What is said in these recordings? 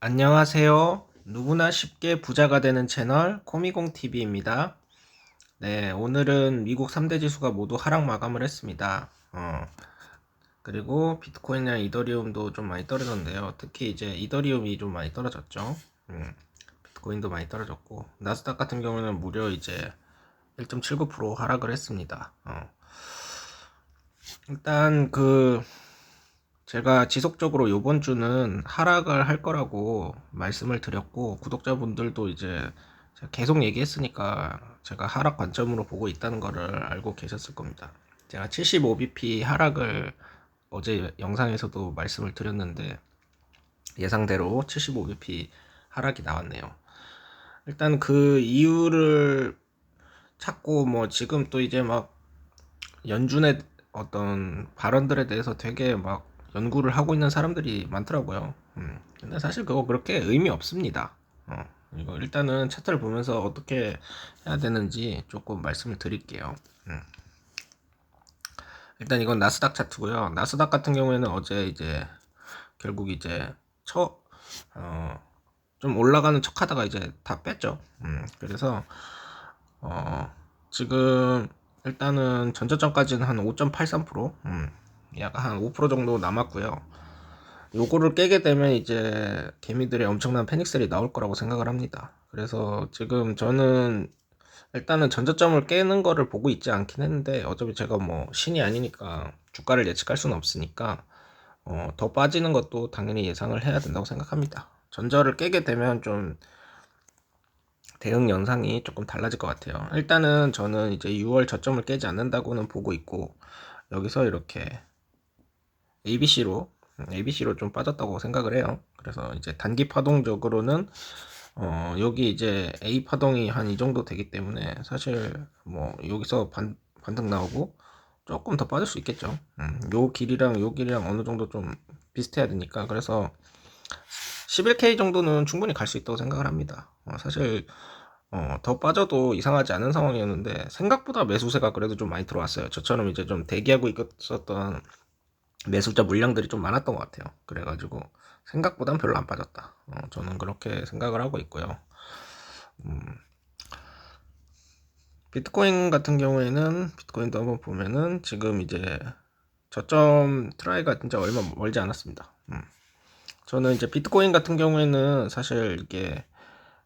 안녕하세요. 누구나 쉽게 부자가 되는 채널 코미공TV입니다. 네, 오늘은 미국 3대 지수가 모두 하락 마감을 했습니다. 그리고 비트코인이랑 이더리움도 좀 많이 떨어졌는데요. 특히 이제 이더리움이 좀 많이 떨어졌죠. 비트코인도 많이 떨어졌고, 나스닥 같은 경우는 무려 이제 1.79% 하락을 했습니다. 일단 제가 지속적으로 요번 주는 하락을 할 거라고 말씀을 드렸고, 구독자분들도 이제 제가 계속 얘기했으니까 제가 하락 관점으로 보고 있다는 거를 알고 계셨을 겁니다. 제가 75bp 하락을 어제 영상에서도 말씀을 드렸는데, 예상대로 75bp 하락이 나왔네요. 일단 그 이유를 찾고, 뭐 지금 또 이제 막 연준의 어떤 발언들에 대해서 되게 막 연구를 하고 있는 사람들이 많더라고요. 근데 사실 그거 그렇게 의미 없습니다. 이거 일단은 차트를 보면서 어떻게 해야 되는지 조금 말씀을 드릴게요. 일단 이건 나스닥 차트고요. 나스닥 같은 경우에는 어제 이제 결국 이제 어, 좀 올라가는 척 하다가 이제 다 뺐죠. 그래서 지금 일단은 전저점까지는 한 5.83%, 약 한 5% 정도 남았고요. 요거를 깨게 되면 이제 개미들의 엄청난 패닉셀이 나올 거라고 생각을 합니다. 그래서 지금 저는 일단은 전저점을 깨는 거를 보고 있지 않긴 했는데, 어차피 제가 뭐 신이 아니니까 주가를 예측할 수는 없으니까 더 빠지는 것도 당연히 예상을 해야 된다고 생각합니다. 전저를 깨게 되면 좀 대응 영상이 조금 달라질 것 같아요. 일단은 저는 이제 6월 저점을 깨지 않는다고는 보고 있고, 여기서 이렇게 ABC로 좀 빠졌다고 생각을 해요. 그래서 이제 단기 파동적으로는 여기 이제 A 파동이 한 이 정도 되기 때문에 사실 뭐 여기서 반등 나오고 조금 더 빠질 수 있겠죠. 요 길이랑 요 길이랑 어느 정도 좀 비슷해야 되니까, 그래서 11K 정도는 충분히 갈 수 있다고 생각을 합니다. 사실 더 빠져도 이상하지 않은 상황이었는데, 생각보다 매수세가 그래도 좀 많이 들어왔어요. 저처럼 이제 좀 대기하고 있었던 매수자 물량들이 좀 많았던 것 같아요. 그래가지고 생각보단 별로 안 빠졌다. 저는 그렇게 생각을 하고 있고요. 비트코인 같은 경우에는, 비트코인도 한번 보면은 지금 이제 저점 트라이가 진짜 얼마 멀지 않았습니다. 저는 이제 비트코인 같은 경우에는 사실 이게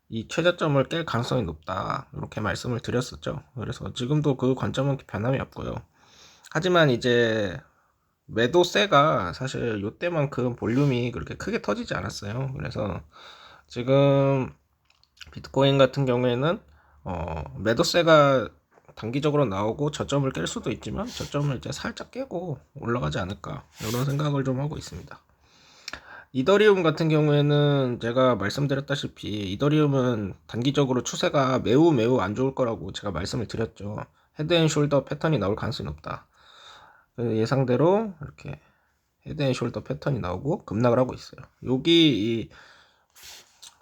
이 최저점을 깰 가능성이 높다, 이렇게 말씀을 드렸었죠. 그래서 지금도 그 관점은 변함이 없고요. 하지만 이제 매도세가 사실 요때만큼 볼륨이 그렇게 크게 터지지 않았어요. 그래서 지금 비트코인 같은 경우에는 매도세가 단기적으로 나오고 저점을 깰 수도 있지만, 저점을 이제 살짝 깨고 올라가지 않을까, 이런 생각을 좀 하고 있습니다. 이더리움 같은 경우에는 제가 말씀드렸다시피 이더리움은 단기적으로 추세가 매우 매우 안 좋을 거라고 제가 말씀을 드렸죠. 헤드앤숄더 패턴이 나올 가능성이 높다. 예상대로 이렇게 헤드앤숄더 패턴이 나오고 급락을 하고 있어요. 여기 이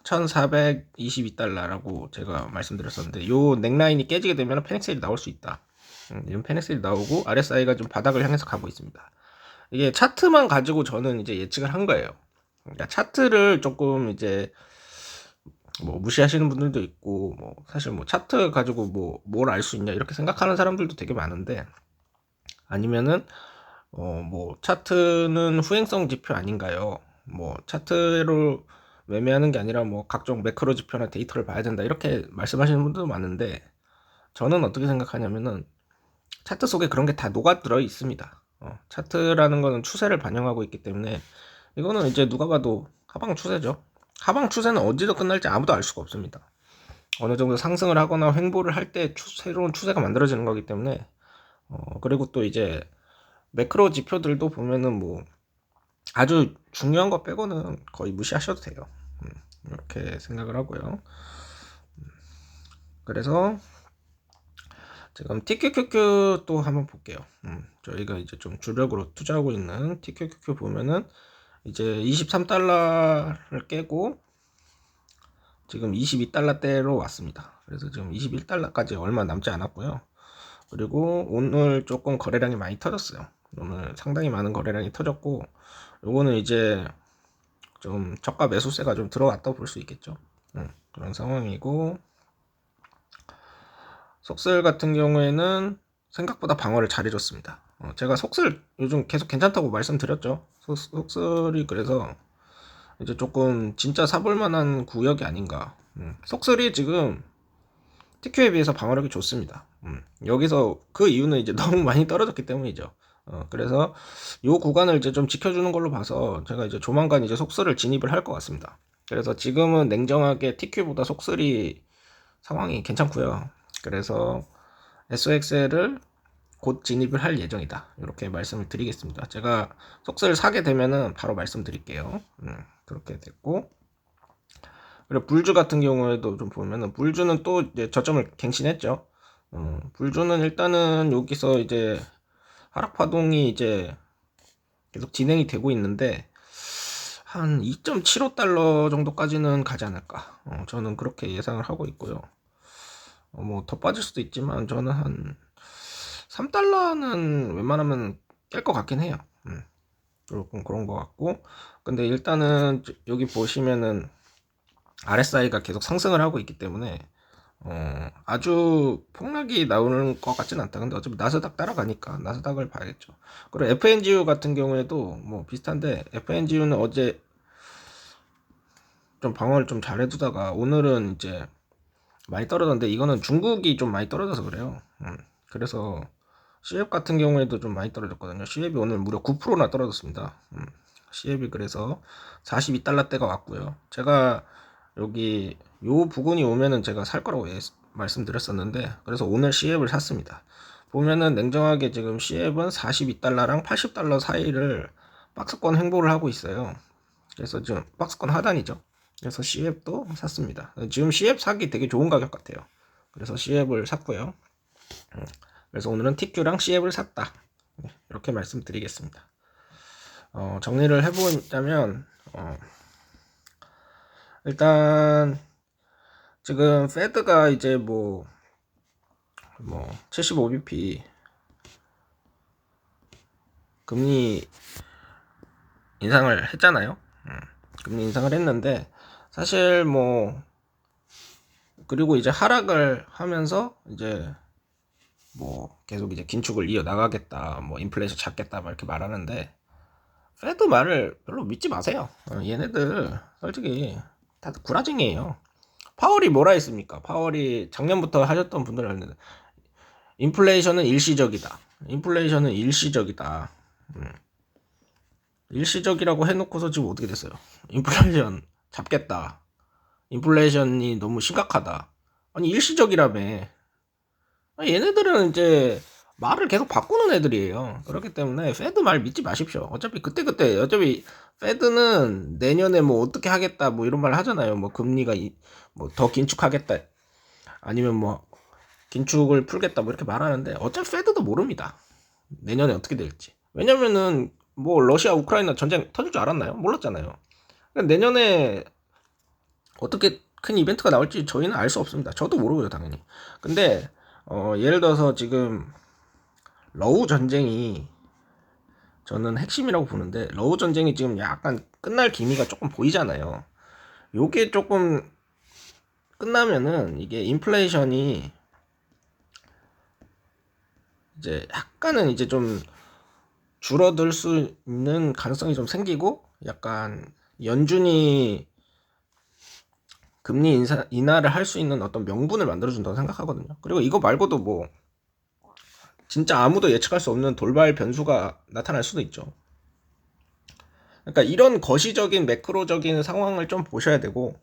1422달러라고 제가 말씀드렸었는데, 요 넥라인이 깨지게 되면 페닉셀이 나올 수 있다. 이런 페닉셀이 나오고 RSI가 좀 바닥을 향해서 가고 있습니다. 이게 차트만 가지고 저는 이제 예측을 한 거예요. 그러니까 차트를 조금 이제 뭐 무시하시는 분들도 있고, 뭐 사실 뭐 차트 가지고 뭐 뭘 알 수 있냐 이렇게 생각하는 사람들도 되게 많은데, 아니면은 뭐 차트는 후행성 지표 아닌가요? 뭐 차트로 매매하는 게 아니라 뭐 각종 매크로 지표나 데이터를 봐야 된다, 이렇게 말씀하시는 분들도 많은데, 저는 어떻게 생각하냐면은 차트 속에 그런 게 다 녹아들어 있습니다. 차트라는 거는 추세를 반영하고 있기 때문에, 이거는 이제 누가 봐도 하방 추세죠. 하방 추세는 언제도 끝날지 아무도 알 수가 없습니다. 어느 정도 상승을 하거나 횡보를 할 때 새로운 추세가 만들어지는 거기 때문에, 그리고 또 이제 매크로 지표들도 보면은 뭐 아주 중요한 거 빼고는 거의 무시하셔도 돼요. 이렇게 생각을 하고요. 그래서 지금 TQQQ 또 한번 볼게요. 저희가 이제 좀 주력으로 투자하고 있는 TQQQ 보면은 이제 23달러를 깨고 지금 22달러대로 왔습니다. 그래서 지금 21달러까지 얼마 남지 않았고요. 그리고 오늘 조금 거래량이 많이 터졌어요. 오늘 상당히 많은 거래량이 터졌고, 요거는 이제 좀 저가 매수세가 좀 들어왔다고 볼 수 있겠죠. 그런 상황이고, 속슬 같은 경우에는 생각보다 방어를 잘해줬습니다. 제가 속슬 요즘 계속 괜찮다고 말씀드렸죠. 속슬이 그래서 이제 조금 진짜 사볼 만한 구역이 아닌가. 속슬이 지금 TQ에 비해서 방어력이 좋습니다. 여기서 그 이유는 이제 너무 많이 떨어졌기 때문이죠. 그래서 요 구간을 이제 좀 지켜주는 걸로 봐서 제가 이제 조만간 이제 속슬을 진입을 할 것 같습니다. 그래서 지금은 냉정하게 TQ보다 속슬이 상황이 괜찮고요. 그래서 SOXL을 곧 진입을 할 예정이다. 이렇게 말씀을 드리겠습니다. 제가 속슬 사게 되면은 바로 말씀드릴게요. 그렇게 됐고, 그리고 불주 같은 경우에도 좀 보면은 불주는 또 이제 저점을 갱신했죠. 불주는 일단은 여기서 이제 하락 파동이 이제 계속 진행이 되고 있는데 한 2.75달러 정도까지는 가지 않을까. 저는 그렇게 예상을 하고 있고요. 뭐 더 빠질 수도 있지만 저는 한 3달러는 웬만하면 깰 것 같긴 해요. 조금 그런 것 같고, 근데 일단은 여기 보시면은 RSI가 계속 상승을 하고 있기 때문에 아주 폭락이 나오는 것 같지는 않다. 근데 어차피 나스닥 따라가니까 나스닥을 봐야겠죠. 그리고 FNGU 같은 경우에도 뭐 비슷한데, FNGU는 어제 좀 방어를 좀 잘 해두다가 오늘은 이제 많이 떨어졌는데, 이거는 중국이 좀 많이 떨어져서 그래요. 그래서 CF 같은 경우에도 좀 많이 떨어졌거든요. CF이 오늘 무려 9%나 떨어졌습니다. CF이 그래서 42달러대가 왔고요. 제가 여기 요 부근이 오면은 제가 살 거라고 말씀드렸었는데, 그래서 오늘 CF를 샀습니다. 보면은 냉정하게 지금 CF은 42달러랑 80달러 사이를 박스권 횡보를 하고 있어요. 그래서 지금 박스권 하단이죠. 그래서 CF도 샀습니다. 지금 CF 사기 되게 좋은 가격 같아요. 그래서 CF를 샀고요. 그래서 오늘은 TQ랑 CF를 샀다. 이렇게 말씀드리겠습니다. 정리를 해보자면, 일단 지금 페드가 이제 뭐 75bp 금리 인상을 했잖아요. 금리 인상을 했는데, 사실 뭐 그리고 이제 하락을 하면서 이제 뭐 계속 이제 긴축을 이어 나가겠다, 뭐 인플레이션 잡겠다 막 이렇게 말하는데, 페드 말을 별로 믿지 마세요. 얘네들 솔직히 다들 구라쟁이에요. 파월이 뭐라 했습니까? 파월이 작년부터 하셨던 분들 알는데, 인플레이션은 일시적이다. 인플레이션은 일시적이다. 일시적이라고 해놓고서 지금 어떻게 됐어요? 인플레이션 잡겠다. 인플레이션이 너무 심각하다. 아니 일시적이라며. 얘네들은 이제 말을 계속 바꾸는 애들이에요. 그렇기 때문에 페드 말 믿지 마십시오. 어차피 페드는 내년에 뭐 어떻게 하겠다 뭐 이런 말 하잖아요. 뭐 금리가 뭐 더 긴축하겠다, 아니면 뭐 긴축을 풀겠다 뭐 이렇게 말하는데, 어차피 페드도 모릅니다. 내년에 어떻게 될지. 왜냐면은 뭐 러시아 우크라이나 전쟁 터질 줄 알았나요? 몰랐잖아요. 그러니까 내년에 어떻게 큰 이벤트가 나올지 저희는 알 수 없습니다. 저도 모르고요, 당연히. 근데 예를 들어서 지금 러우 전쟁이 저는 핵심이라고 보는데, 러우 전쟁이 지금 약간 끝날 기미가 조금 보이잖아요. 요게 조금 끝나면은 이게 인플레이션이 이제 약간은 이제 좀 줄어들 수 있는 가능성이 좀 생기고, 약간 연준이 금리 인하를 할 수 있는 어떤 명분을 만들어준다고 생각하거든요. 그리고 이거 말고도 뭐 진짜 아무도 예측할 수 없는 돌발 변수가 나타날 수도 있죠. 그러니까 이런 거시적인 매크로적인 상황을 좀 보셔야 되고,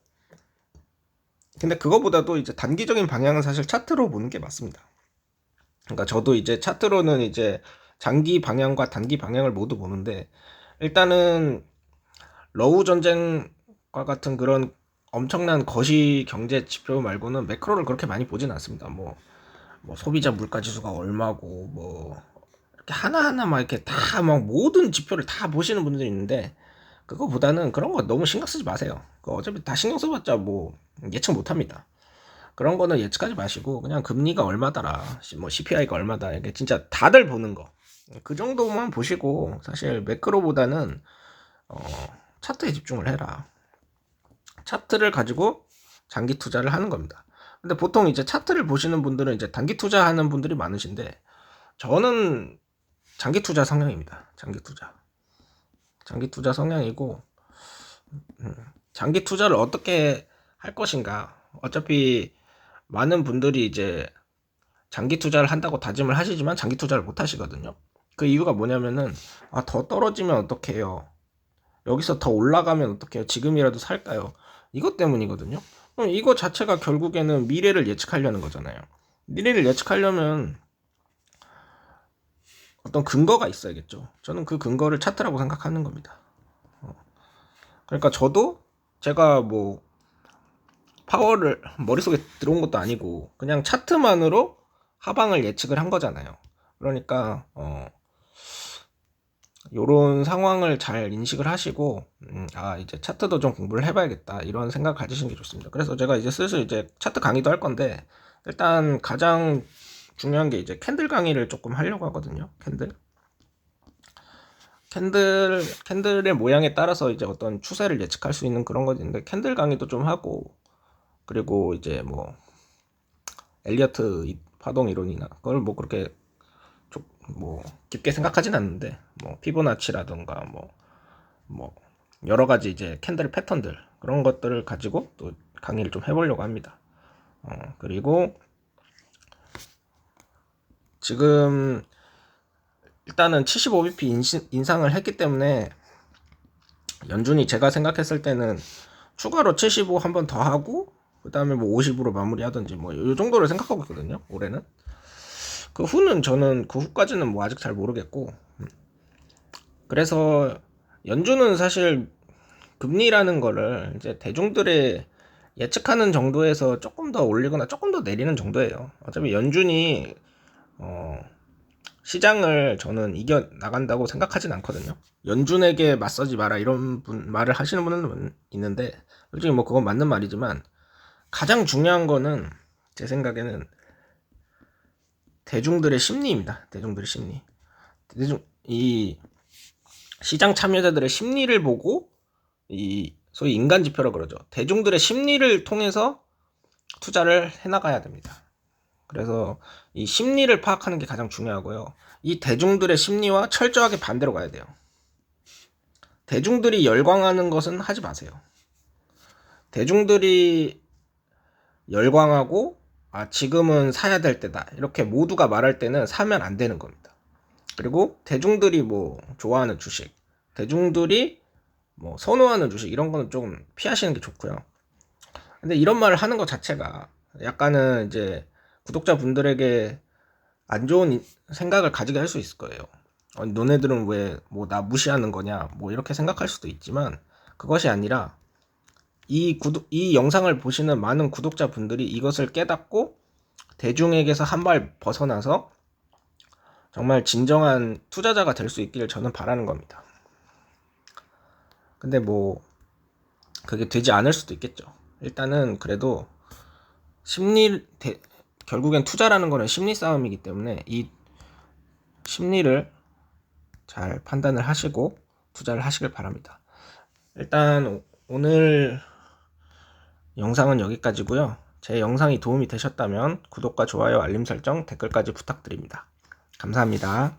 근데 그거보다도 이제 단기적인 방향은 사실 차트로 보는 게 맞습니다. 그러니까 저도 이제 차트로는 이제 장기 방향과 단기 방향을 모두 보는데, 일단은 러우 전쟁과 같은 그런 엄청난 거시 경제 지표 말고는 매크로를 그렇게 많이 보진 않습니다. 뭐 소비자 물가 지수가 얼마고 뭐 이렇게 하나하나 막 이렇게 다 막 모든 지표를 다 보시는 분들이 있는데, 그거보다는 그런 거 너무 신경 쓰지 마세요. 어차피 다 신경 써봤자 뭐 예측 못합니다. 그런 거는 예측하지 마시고 그냥 금리가 얼마더라, 뭐 CPI가 얼마다, 이게 진짜 다들 보는 거, 그 정도만 보시고, 사실 매크로보다는 차트에 집중을 해라. 차트를 가지고 장기 투자를 하는 겁니다. 근데 보통 이제 차트를 보시는 분들은 이제 단기 투자하는 분들이 많으신데, 저는 장기 투자 성향입니다. 장기 투자 성향이고, 장기 투자를 어떻게 할 것인가. 어차피 많은 분들이 이제 장기 투자를 한다고 다짐을 하시지만 장기 투자를 못 하시거든요. 그 이유가 뭐냐면은, 더 떨어지면 어떡해요? 여기서 더 올라가면 어떡해요? 지금이라도 살까요? 이것 때문이거든요. 그럼 이거 자체가 결국에는 미래를 예측하려는 거잖아요. 미래를 예측하려면 어떤 근거가 있어야겠죠. 저는 그 근거를 차트라고 생각하는 겁니다. 그러니까 저도 제가 뭐 파워를 머릿속에 들어온 것도 아니고 그냥 차트만으로 하방을 예측을 한 거잖아요. 그러니까 요런 상황을 잘 인식을 하시고 이제 차트도 좀 공부를 해봐야겠다 이런 생각 가지시는 게 좋습니다. 그래서 제가 이제 슬슬 이제 차트 강의도 할 건데, 일단 가장 중요한 게 이제 캔들 강의를 조금 하려고 하거든요. 캔들의 모양에 따라서 이제 어떤 추세를 예측할 수 있는 그런 것인데, 캔들 강의도 좀 하고, 그리고 이제 뭐 엘리어트 파동 이론이나 그걸 뭐 그렇게 뭐 깊게 생각하진 않는데, 뭐 피보나치라든가 뭐 여러 가지 이제 캔들 패턴들 그런 것들을 가지고 또 강의를 좀 해보려고 합니다. 그리고 지금 일단은 75bp 인상을 했기 때문에 연준이 제가 생각했을 때는 추가로 75 한 번 더 하고 그 다음에 뭐 50으로 마무리하든지 뭐 이 정도를 생각하고 있거든요. 올해는. 그 후는 저는 그 후까지는 뭐 아직 잘 모르겠고, 그래서 연준은 사실 금리라는 거를 이제 대중들의 예측하는 정도에서 조금 더 올리거나 조금 더 내리는 정도예요. 어차피 연준이 시장을 저는 이겨 나간다고 생각하진 않거든요. 연준에게 맞서지 마라 이런 말을 하시는 분은 있는데, 솔직히 뭐 그건 맞는 말이지만 가장 중요한 거는 제 생각에는 대중들의 심리입니다. 대중들의 심리. 이 시장 참여자들의 심리를 보고, 이 소위 인간 지표라고 그러죠. 대중들의 심리를 통해서 투자를 해나가야 됩니다. 그래서 이 심리를 파악하는 게 가장 중요하고요. 이 대중들의 심리와 철저하게 반대로 가야 돼요. 대중들이 열광하는 것은 하지 마세요. 대중들이 열광하고 지금은 사야 될 때다 이렇게 모두가 말할 때는 사면 안 되는 겁니다. 그리고 대중들이 뭐 좋아하는 주식, 대중들이 뭐 선호하는 주식 이런 거는 좀 피하시는 게 좋고요. 근데 이런 말을 하는 것 자체가 약간은 이제 구독자분들에게 안 좋은 생각을 가지게 할 수 있을 거예요. 너네들은 왜 뭐 나 무시하는 거냐 뭐 이렇게 생각할 수도 있지만, 그것이 아니라 이 영상을 보시는 많은 구독자분들이 이것을 깨닫고 대중에게서 한 발 벗어나서 정말 진정한 투자자가 될 수 있기를 저는 바라는 겁니다. 근데 뭐 그게 되지 않을 수도 있겠죠. 일단은 그래도 결국엔 투자라는 거는 심리 싸움이기 때문에 이 심리를 잘 판단을 하시고 투자를 하시길 바랍니다. 일단 오늘 영상은 여기까지고요. 제 영상이 도움이 되셨다면 구독과 좋아요, 알림 설정, 댓글까지 부탁드립니다. 감사합니다.